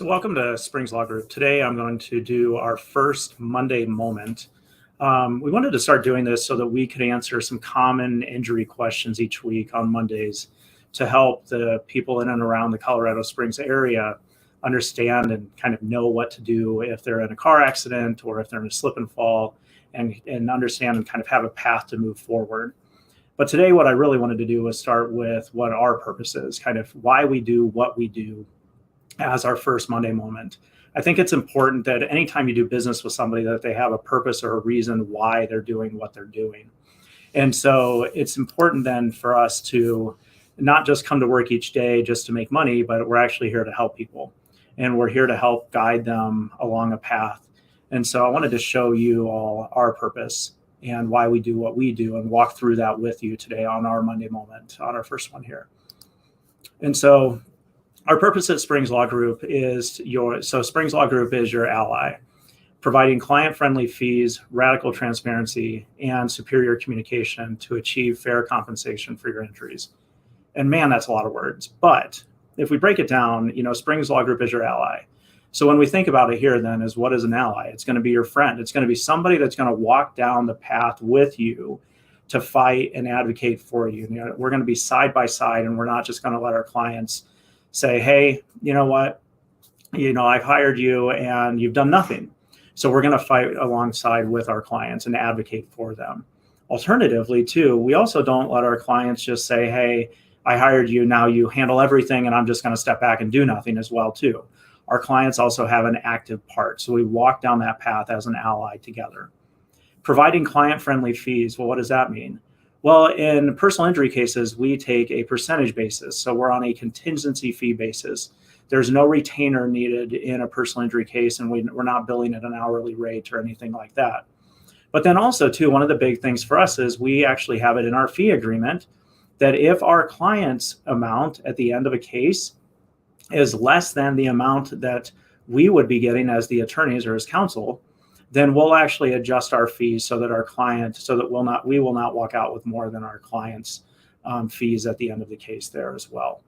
So welcome to Springs Law Group. Today I'm going to do our first Monday moment. We wanted to start doing this so that we could answer some common injury questions each week on Mondays to help the people in and around the Colorado Springs area understand and kind of know what to do if they're in a car accident or if they're in a slip and fall, and understand and kind of have a path to move forward. But today what I really wanted to do was start with what our purpose is, kind of why we do what we do as our first Monday moment. I think it's important that anytime you do business with somebody that they have a purpose or a reason why they're doing what they're doing. And so it's important then for us to not just come to work each day just to make money, but we're actually here to help people. And we're here to help guide them along a path. And so I wanted to show you all our purpose and why we do what we do and walk through that with you today on our Monday moment, on our first one here. And so our purpose at Springs Law Group is Springs Law Group is your ally, providing client-friendly fees, radical transparency, and superior communication to achieve fair compensation for your injuries. And man, that's a lot of words. But if we break it down, Springs Law Group is your ally. So when we think about it here then is what is an ally? It's going to be your friend. It's going to be somebody that's going to walk down the path with you to fight and advocate for you. We're going to be side by side, and we're not just going to let our clients say, hey, you know what, I've hired you and you've done nothing. So we're going to fight alongside with our clients and advocate for them. Alternatively, too, we also don't let our clients just say, hey, I hired you, now you handle everything and I'm just going to step back and do nothing as well, too. Our clients also have an active part. So we walk down that path as an ally together. Providing client-friendly fees. Well, what does that mean? Well, in personal injury cases, we take a percentage basis. So we're on a contingency fee basis. There's no retainer needed in a personal injury case, and we're not billing at an hourly rate or anything like that. But then also, too, one of the big things for us is we actually have it in our fee agreement that if our client's amount at the end of a case is less than the amount that we would be getting as the attorneys or as counsel, then we'll actually adjust our fees so that we will not walk out with more than our client's fees at the end of the case there as well.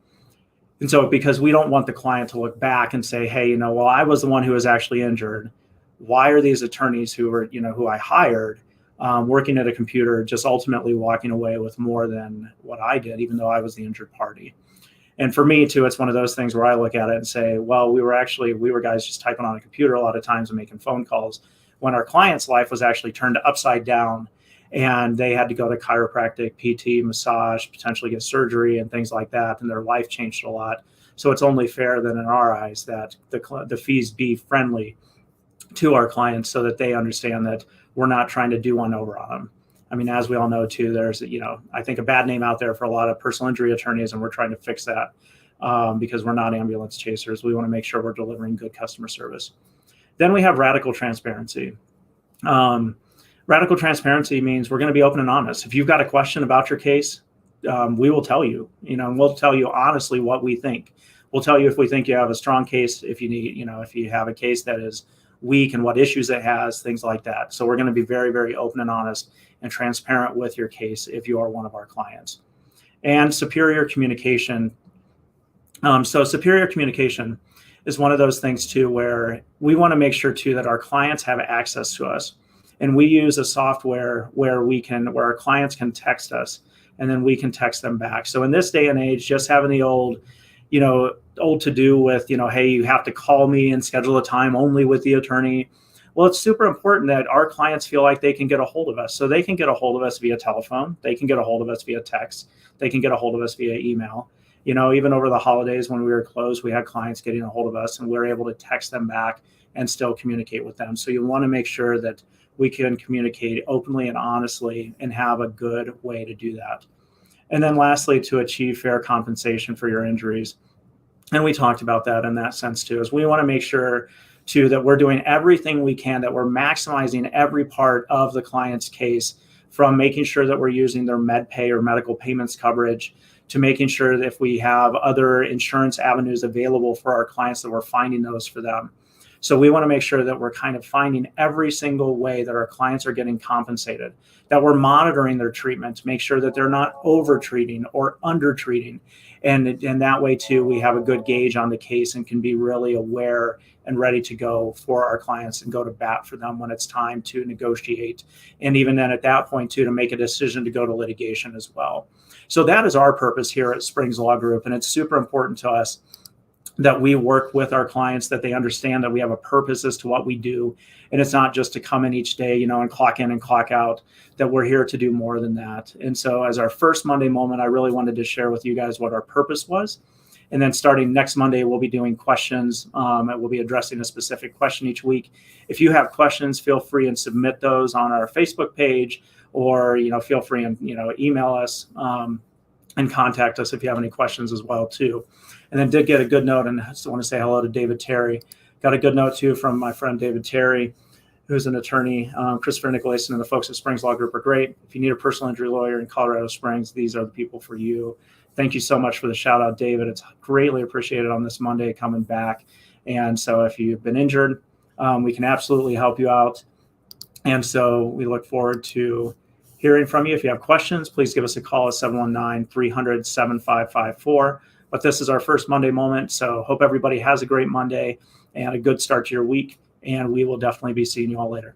And so because we don't want the client to look back and say, hey, well, I was the one who was actually injured. Why are these attorneys who I hired working at a computer just ultimately walking away with more than what I did, even though I was the injured party? And for me, too, it's one of those things where I look at it and say, well, we were guys just typing on a computer a lot of times and making phone calls, when our client's life was actually turned upside down and they had to go to chiropractic, PT, massage, potentially get surgery and things like that. And their life changed a lot. So it's only fair that in our eyes that the fees be friendly to our clients so that they understand that we're not trying to do one over on them. I mean, as we all know, too, there's, I think a bad name out there for a lot of personal injury attorneys, and we're trying to fix that because we're not ambulance chasers. We want to make sure we're delivering good customer service. Then we have radical transparency. Radical transparency means we're going to be open and honest. If you've got a question about your case, we will tell you, and we'll tell you honestly what we think. We'll tell you if we think you have a strong case, if you need, if you have a case that is weak and what issues it has, things like that. So we're going to be very, very open and honest and transparent with your case if you are one of our clients. And superior communication. So superior communication is one of those things too, where we want to make sure too that our clients have access to us. And we use a software where our clients can text us and then we can text them back. So in this day and age, just having the old to do with, hey, you have to call me and schedule a time only with the attorney. Well, it's super important that our clients feel like they can get a hold of us. So they can get a hold of us via telephone. They can get a hold of us via text. They can get a hold of us via email. Even over the holidays when we were closed, we had clients getting a hold of us and we were able to text them back and still communicate with them. So you want to make sure that we can communicate openly and honestly and have a good way to do that. And then lastly, to achieve fair compensation for your injuries. And we talked about that in that sense too, is we want to make sure too that we're doing everything we can, that we're maximizing every part of the client's case, from making sure that we're using their med pay or medical payments coverage to making sure that if we have other insurance avenues available for our clients, that we're finding those for them. So we want to make sure that we're kind of finding every single way that our clients are getting compensated, that we're monitoring their treatment to make sure that they're not over treating or under treating. And that way too, we have a good gauge on the case and can be really aware and ready to go for our clients and go to bat for them when it's time to negotiate. And even then at that point too, to make a decision to go to litigation as well. So that is our purpose here at Springs Law Group. And it's super important to us that we work with our clients, that they understand that we have a purpose as to what we do. And it's not just to come in each day, and clock in and clock out, that we're here to do more than that. And so as our first Monday moment, I really wanted to share with you guys what our purpose was. And then starting next Monday, we'll be doing questions. And we'll be addressing a specific question each week. If you have questions, feel free and submit those on our Facebook page, or, feel free and, email us and contact us if you have any questions as well too. And then did get a good note, and I just want to say hello to David Terry. Got a good note too from my friend David Terry, who's an attorney. Christopher Nicolason and the folks at Springs Law Group are great. If you need a personal injury lawyer in Colorado Springs, these are the people for you. Thank you so much for the shout out, David. It's greatly appreciated on this Monday coming back. And so if you've been injured, we can absolutely help you out. And so we look forward to hearing from you. If you have questions, please give us a call at 719-300-7554. But this is our first Monday moment. So hope everybody has a great Monday and a good start to your week. And we will definitely be seeing you all later.